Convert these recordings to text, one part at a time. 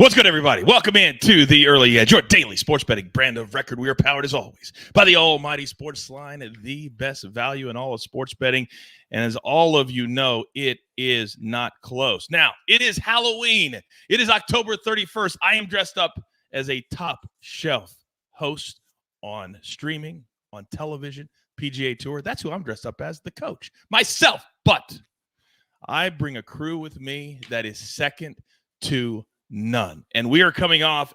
What's good, everybody? Welcome in to the Early Edge, your daily sports betting brand of record. We are powered, as always, by the almighty SportsLine, the best value in all of sports betting. And as all of you know, it is not close. Now, it is Halloween. It is October 31st. I am dressed up as a top shelf host on streaming, on television, PGA Tour. That's who I'm dressed up as, the coach, myself. But I bring a crew with me that is second to none. And we are coming off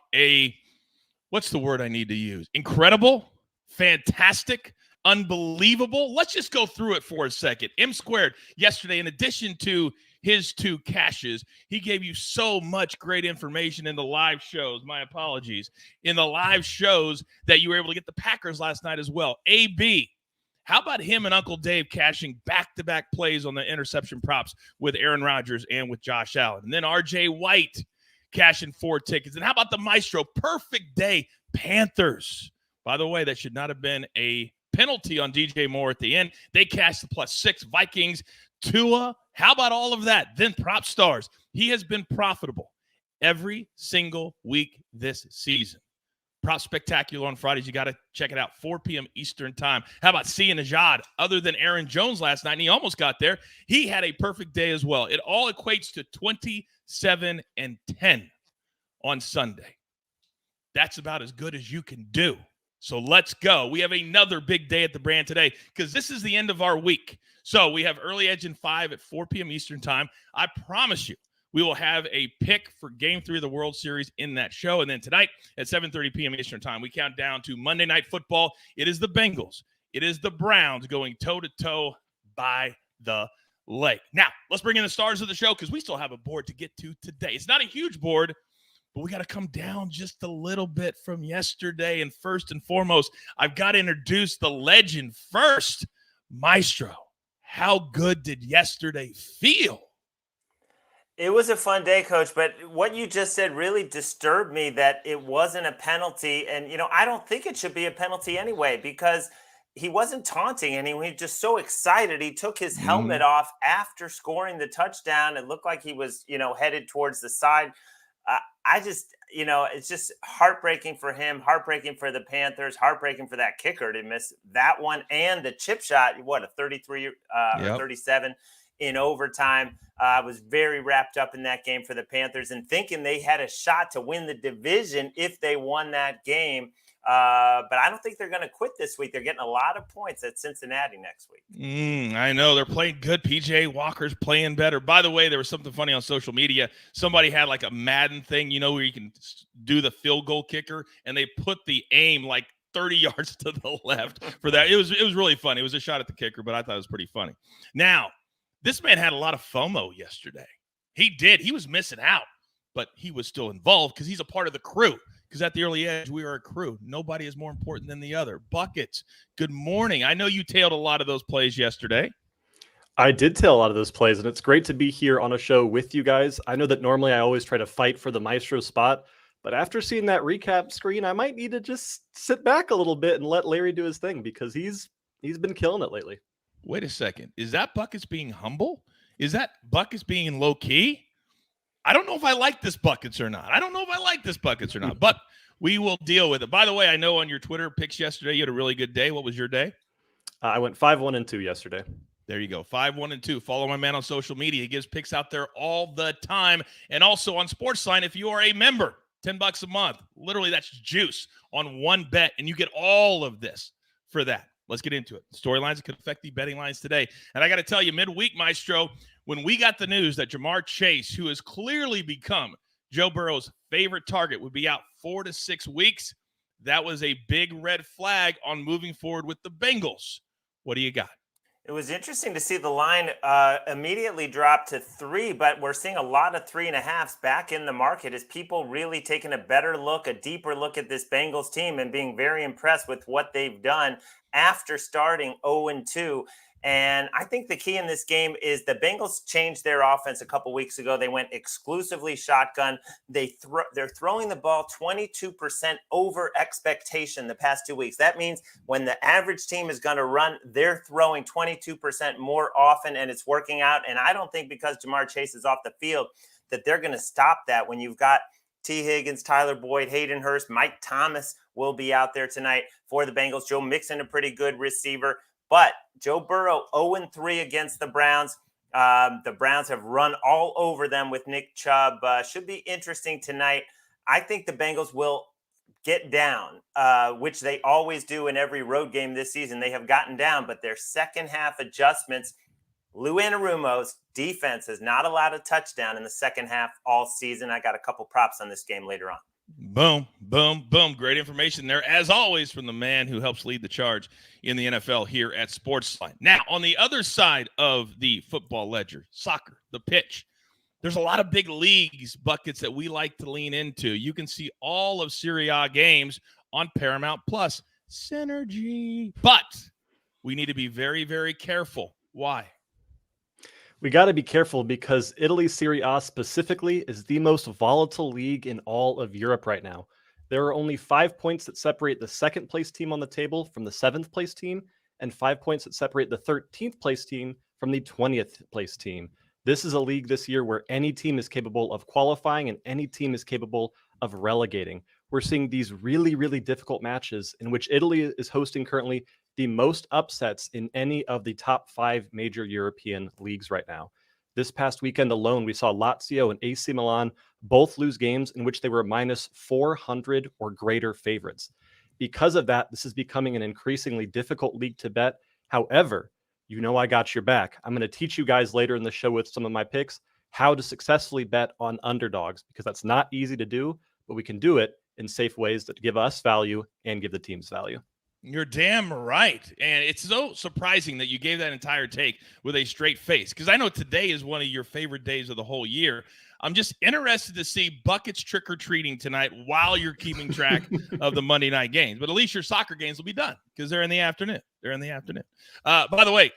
what's the word I need to use? Incredible, fantastic, unbelievable. Let's just go through it for a second. M Squared yesterday, in addition to his two cashes, he gave you so much great information in the live shows. My apologies. In the live shows that you were able to get the Packers last night as well. AB, how about him and Uncle Dave cashing back-to-back plays on the interception props with Aaron Rodgers and with Josh Allen? And then RJ White cashing 4 tickets. And how about the Maestro? Perfect day, Panthers. By the way, that should not have been a penalty on DJ Moore at the end. They cashed the +6. Vikings, Tua. How about all of that? Then Prop Stars. He has been profitable every single week this season. Prop Spectacular on Fridays. You got to check it out. 4 p.m. Eastern time. How about Sia Najad? Other than Aaron Jones last night, and he almost got there, he had a perfect day as well. It all equates to 27-10 on Sunday. That's about as good as you can do. So let's go. We have another big day at the brand today because this is the end of our week. So we have Early Edge in 5 at 4 p.m. Eastern time. I promise you, we will have a pick for Game 3 of the World Series in that show. And then tonight at 7:30 p.m. Eastern time, we count down to Monday Night Football. It is the Bengals. It is the Browns going toe-to-toe by the lake. Now, let's bring in the stars of the show because we still have a board to get to today. It's not a huge board, but we got to come down just a little bit from yesterday. And first and foremost, I've got to introduce the legend first. Maestro, how good did yesterday feel? It was a fun day, Coach, but what you just said really disturbed me that it wasn't a penalty. And, I don't think it should be a penalty anyway because he wasn't taunting and he was just so excited. He took his helmet off after scoring the touchdown. It looked like he was, headed towards the side. It's just heartbreaking for him, heartbreaking for the Panthers, heartbreaking for that kicker to miss that one and the chip shot, a 33 or 37 in overtime. I was very wrapped up in that game for the Panthers and thinking they had a shot to win the division if they won that game. But I don't think they're going to quit this week. They're getting a lot of points at Cincinnati next week. I know. They're playing good. PJ Walker's playing better. By the way, there was something funny on social media. Somebody had like a Madden thing, where you can do the field goal kicker, and they put the aim like 30 yards to the left for that. It was really funny. It was a shot at the kicker, but I thought it was pretty funny. Now, this man had a lot of FOMO yesterday. He did. He was missing out, but he was still involved because he's a part of the crew. Because at the Early Edge, we are a crew. Nobody is more important than the other. Buckets, good morning. I know you tailed a lot of those plays yesterday. I did tail a lot of those plays, and it's great to be here on a show with you guys. I know that normally I always try to fight for the Maestro spot, but after seeing that recap screen, I might need to just sit back a little bit and let Larry do his thing because he's been killing it lately. Wait a second. Is that Buckets being humble? Is that Buckets being low-key? I don't know if I like this Buckets or not. But we will deal with it. By the way, I know on your Twitter picks yesterday, you had a really good day. What was your day? I went 5-1-2 yesterday. There you go. 5-1-2. Follow my man on social media. He gives picks out there all the time. And also on SportsLine, if you are a member, $10 a month. Literally, that's juice on one bet. And you get all of this for that. Let's get into it. Storylines that could affect the betting lines today. And I got to tell you, midweek, Maestro, when we got the news that Jamar Chase, who has clearly become Joe Burrow's favorite target, would be out 4 to 6 weeks, that was a big red flag on moving forward with the Bengals. What do you got? It was interesting to see the line immediately drop to 3, but we're seeing a lot of 3.5s back in the market as people really taking a better look, a deeper look at this Bengals team and being very impressed with what they've done after starting 0-2. And I think the key in this game is the Bengals changed their offense a couple weeks ago. They went exclusively shotgun. They're throwing the ball 22% over expectation the past 2 weeks. That means when the average team is going to run, they're throwing 22% more often, and it's working out. And I don't think because Jamar Chase is off the field that they're going to stop that when you've got T. Higgins, Tyler Boyd, Hayden Hurst, Mike Thomas will be out there tonight for the Bengals. Joe Mixon, a pretty good receiver. But Joe Burrow, 0-3 against the Browns. The Browns have run all over them with Nick Chubb. Should be interesting tonight. I think the Bengals will get down, which they always do in every road game this season. They have gotten down, but their second half adjustments, Lou Anarumo's defense has not allowed a touchdown in the second half all season. I got a couple props on this game later on. Boom, boom, boom. Great information there, as always, from the man who helps lead the charge in the NFL here at SportsLine. Now, on the other side of the football ledger, soccer, the pitch, there's a lot of big leagues buckets that we like to lean into. You can see all of Serie A games on Paramount Plus. Synergy. But we need to be very, very careful. Why? We got to be careful because Italy Serie A specifically is the most volatile league in all of Europe right now. There are only 5 points that separate the second place team on the table from the 7th place team, and 5 points that separate the 13th place team from the 20th place team. This is a league this year where any team is capable of qualifying and any team is capable of relegating. We're seeing these really, really difficult matches in which Italy is hosting currently the most upsets in any of the top 5 major European leagues right now. This past weekend alone, we saw Lazio and AC Milan both lose games in which they were minus 400 or greater favorites. Because of that, this is becoming an increasingly difficult league to bet. However, you know I got your back. I'm going to teach you guys later in the show with some of my picks how to successfully bet on underdogs, because that's not easy to do, but we can do it in safe ways that give us value and give the teams value. You're damn right. And it's so surprising that you gave that entire take with a straight face, because I know today is one of your favorite days of the whole year. I'm just interested to see buckets trick-or-treating tonight while you're keeping track of the Monday night games. But at least your soccer games will be done because they're in the afternoon. By the way,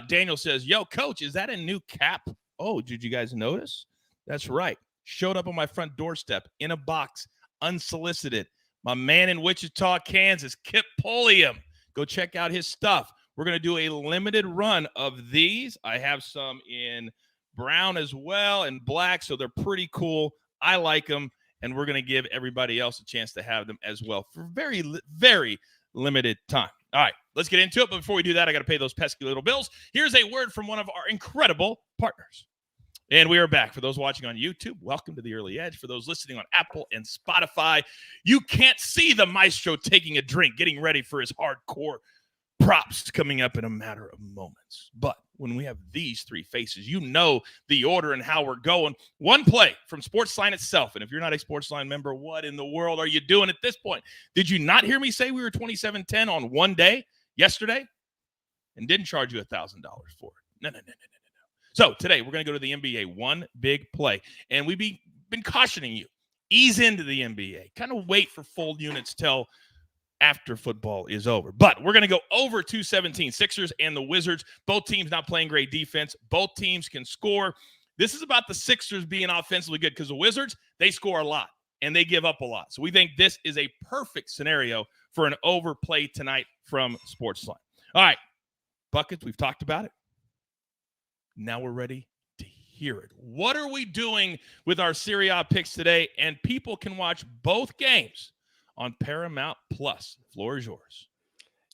Daniel says, yo, Coach, is that a new cap? Oh, did you guys notice? That's right. Showed up on my front doorstep in a box, unsolicited. My man in Wichita, Kansas, Kip Polium. Go check out his stuff. We're going to do a limited run of these. I have some in brown as well and black, so they're pretty cool. I like them, and we're going to give everybody else a chance to have them as well for very, very limited time. All right, let's get into it. But before we do that, I got to pay those pesky little bills. Here's a word from one of our incredible partners. And we are back. For those watching on YouTube, welcome to The Early Edge. For those listening on Apple and Spotify, you can't see the maestro taking a drink, getting ready for his hardcore props coming up in a matter of moments. But when we have these three faces, you know the order and how we're going. One play from SportsLine itself. And if you're not a SportsLine member, what in the world are you doing at this point? Did you not hear me say we were 27-10 on one day yesterday and didn't charge you $1,000 for it? No. So today we're going to go to the NBA, one big play. And we've been cautioning you, ease into the NBA. Kind of wait for full units till after football is over. But we're going to go over 217. Sixers and the Wizards, both teams not playing great defense. Both teams can score. This is about the Sixers being offensively good because the Wizards, they score a lot and they give up a lot. So we think this is a perfect scenario for an overplay tonight from SportsLine. All right, buckets, we've talked about it. Now we're ready to hear it. What are we doing with our Serie A picks today? And people can watch both games on Paramount Plus. The floor is yours.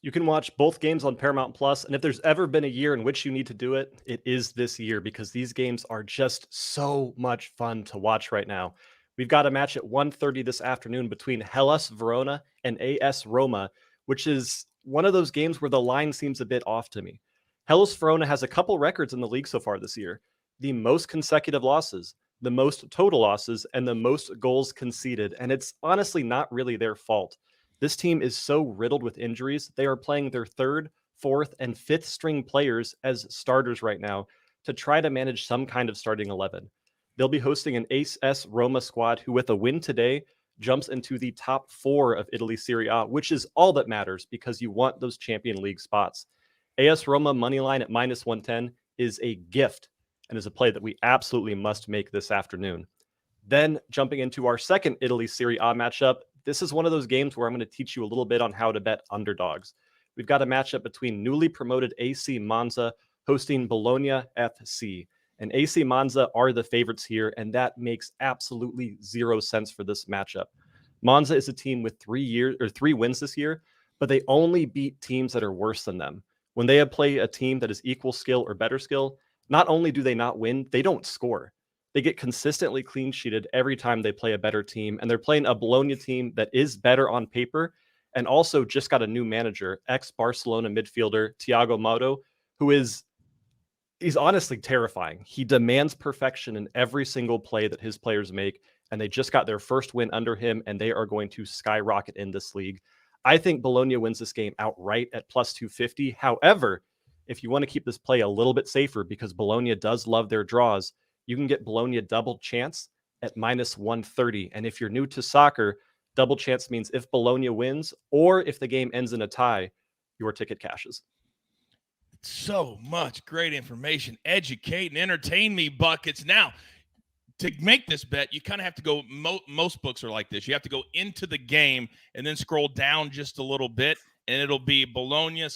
You can watch both games on Paramount Plus, and if there's ever been a year in which you need to do it, it is this year because these games are just so much fun to watch right now. We've got a match at 1:30 this afternoon between Hellas Verona and AS Roma, which is one of those games where the line seems a bit off to me. Hellas Verona has a couple records in the league so far this year. The most consecutive losses, the most total losses, and the most goals conceded. And it's honestly not really their fault. This team is so riddled with injuries. They are playing their third, fourth, and fifth string players as starters right now to try to manage some kind of starting 11. They'll be hosting an AS Roma squad who, with a win today, jumps into the top 4 of Italy Serie A, which is all that matters because you want those Champion League spots. AS Roma money line at minus 110 is a gift and is a play that we absolutely must make this afternoon. Then jumping into our second Italy Serie A matchup, this is one of those games where I'm going to teach you a little bit on how to bet underdogs. We've got a matchup between newly promoted AC Monza hosting Bologna FC. And AC Monza are the favorites here, and that makes absolutely zero sense for this matchup. Monza is a team with 3 wins this year, but they only beat teams that are worse than them. When they play a team that is equal skill or better skill, not only do they not win, they don't score. They get consistently clean sheeted every time they play a better team, and they're playing a Bologna team that is better on paper and also just got a new manager, ex-Barcelona midfielder Thiago Motta, he's honestly terrifying. He demands perfection in every single play that his players make, and they just got their first win under him, and they are going to skyrocket in this league. I think Bologna wins this game outright at plus 250. However, if you want to keep this play a little bit safer, because Bologna does love their draws, you can get Bologna double chance at minus 130. And if you're new to soccer, double chance means if Bologna wins or if the game ends in a tie, your ticket cashes. So much great information. Educate and entertain me, Buckets. Now, to make this bet, you kind of have to go, most books are like this. You have to go into the game and then scroll down just a little bit, and it'll be Bologna/draw.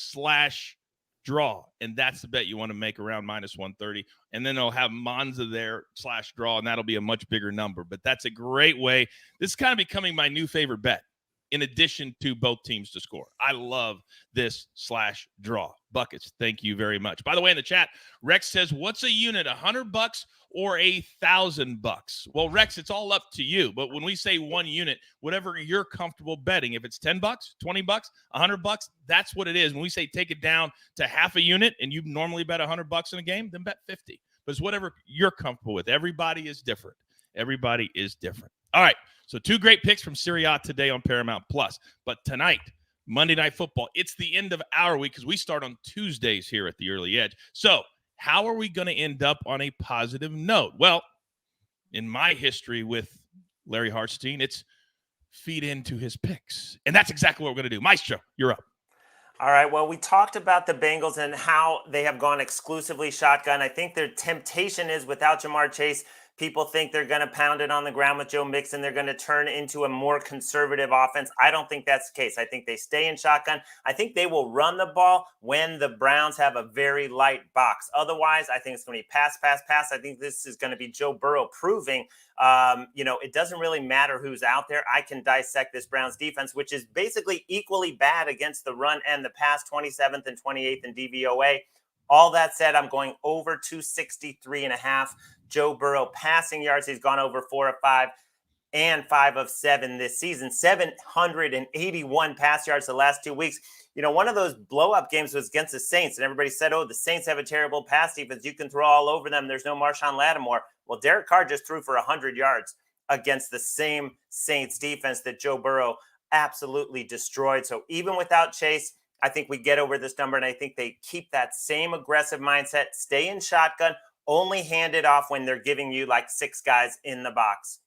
And that's the bet you want to make around minus 130. And then they'll have Monza there /draw, and that'll be a much bigger number. But that's a great way. This is kind of becoming my new favorite bet, in addition to both teams to score. I love this /draw. Buckets, thank you very much. By the way, in the chat, Rex says, what's a unit, $100 or $1,000? Well, Rex, it's all up to you. But when we say one unit, whatever you're comfortable betting, if it's $10, $20, $100, that's what it is. When we say take it down to half a unit and you normally bet $100 in a game, then bet 50. But it's whatever you're comfortable with. Everybody is different. Everybody is different. All right. So 2 great picks from Serie today on Paramount Plus. But tonight, Monday Night Football, it's the end of our week because we start on Tuesdays here at the Early Edge. So how are we going to end up on a positive note? Well, in my history with Larry Hartstein, it's feed into his picks. And that's exactly what we're going to do. Maestro, you're up. All right. Well, we talked about the Bengals and how they have gone exclusively shotgun. I think their temptation is without Jamar Chase, people think they're going to pound it on the ground with Joe Mixon. They're going to turn into a more conservative offense. I don't think that's the case. I think they stay in shotgun. I think they will run the ball when the Browns have a very light box. Otherwise, I think it's going to be pass, pass, pass. I think this is going to be Joe Burrow proving, it doesn't really matter who's out there. I can dissect this Browns defense, which is basically equally bad against the run and the pass, 27th and 28th in DVOA. All that said, I'm going over 263.5. Joe Burrow passing yards. He's gone over 4 of 5 and 5 of 7 this season. 781 pass yards the last 2 weeks. One of those blow-up games was against the Saints, and everybody said, the Saints have a terrible pass defense. You can throw all over them. There's no Marshawn Lattimore. Well, Derek Carr just threw for 100 yards against the same Saints defense that Joe Burrow absolutely destroyed. So even without Chase, I think we get over this number, and I think they keep that same aggressive mindset, stay in shotgun, only hand it off when they're giving you like 6 guys in the box.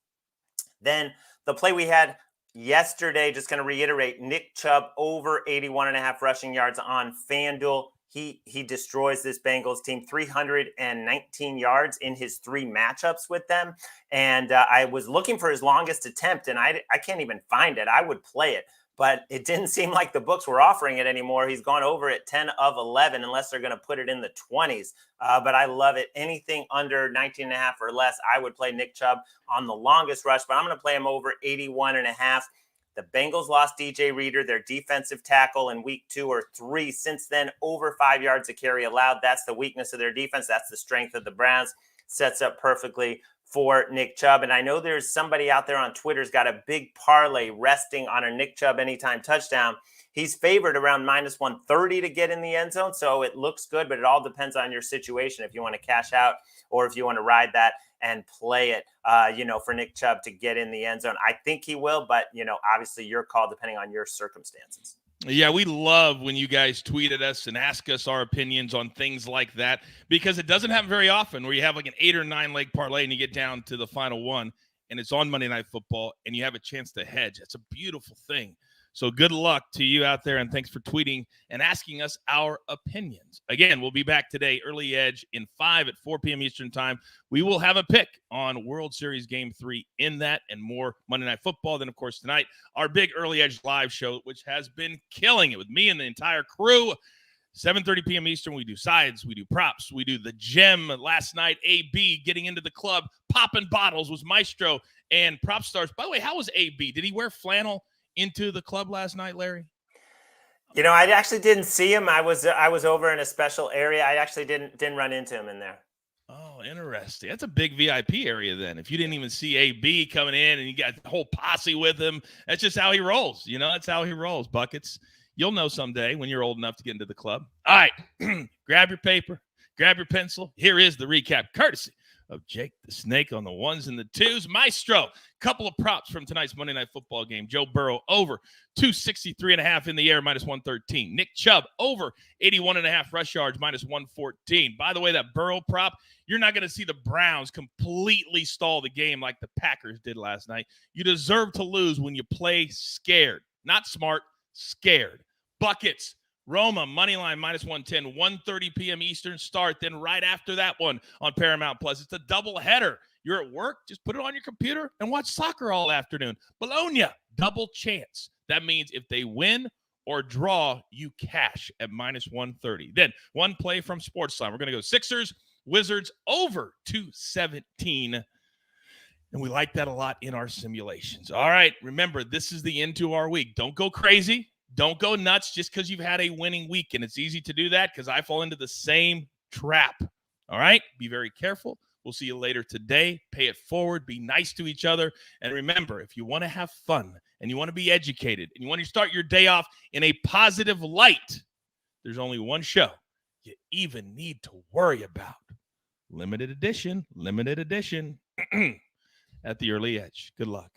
Then the play we had yesterday, just going to reiterate, Nick Chubb over 81.5 rushing yards on FanDuel. He destroys this Bengals team, 319 yards in his 3 matchups with them. And I was looking for his longest attempt, and I can't even find it. I would play it, but it didn't seem like the books were offering it anymore. He's gone over at 10 of 11, unless they're going to put it in the 20s. But I love it. Anything under 19.5 or less, I would play Nick Chubb on the longest rush, but I'm going to play him over 81.5. The Bengals lost DJ Reader, their defensive tackle, in week 2 or 3. Since then, over 5 yards a carry allowed. That's the weakness of their defense. That's the strength of the Browns. Sets up perfectly for Nick Chubb. And I know there's somebody out there on Twitter's got a big parlay resting on a Nick Chubb anytime touchdown. He's favored around minus 130 to get in the end zone. So it looks good, but it all depends on your situation. If you want to cash out or if you want to ride that and play it, for Nick Chubb to get in the end zone. I think he will, but, obviously your call depending on your circumstances. Yeah, we love when you guys tweet at us and ask us our opinions on things like that, because it doesn't happen very often where you have like an 8 or 9 leg parlay and you get down to the final one and it's on Monday Night Football and you have a chance to hedge. It's a beautiful thing. So good luck to you out there, and thanks for tweeting and asking us our opinions. Again, we'll be back today, Early Edge, in 5 at 4 p.m. Eastern Time. We will have a pick on World Series Game 3 in that and more Monday Night Football. Then, of course, tonight, our big Early Edge live show, which has been killing it with me and the entire crew. 7:30 p.m. Eastern, we do sides, we do props, we do the gem. Last night, AB getting into the club, popping bottles was Maestro and Prop Stars. By the way, how was AB? Did he wear flannel into the club last night, Larry? I actually didn't see him. I was over in a special area. I actually didn't run into him in there. Oh, interesting. That's a big VIP area then. If you didn't even see AB coming in and you got the whole posse with him, that's just how he rolls. That's how he rolls. Buckets. You'll know someday when you're old enough to get into the club. All right, grab your paper, grab your pencil. Here is the recap, courtesy of Jake the Snake on the ones and the twos. Maestro, couple of props from tonight's Monday Night Football game. Joe Burrow over 263.5 in the air, minus 113. Nick Chubb over 81.5 rush yards, minus 114. By the way, that Burrow prop, you're not going to see the Browns completely stall the game like the Packers did last night. You deserve to lose when you play scared. Not smart, scared. Buckets, Roma, moneyline, minus 110, 1:30 p.m. Eastern start. Then right after that one on Paramount Plus. It's a double header. You're at work, just put it on your computer and watch soccer all afternoon. Bologna, double chance. That means if they win or draw, you cash at minus 130. Then one play from SportsLine. We're going to go Sixers, Wizards over 217. And we like that a lot in our simulations. All right, remember, this is the end to our week. Don't go crazy. Don't go nuts just because you've had a winning week. And it's easy to do that because I fall into the same trap. All right? Be very careful. We'll see you later today. Pay it forward. Be nice to each other. And remember, if you want to have fun and you want to be educated and you want to start your day off in a positive light, there's only one show you even need to worry about. Limited edition at the early edge. Good luck.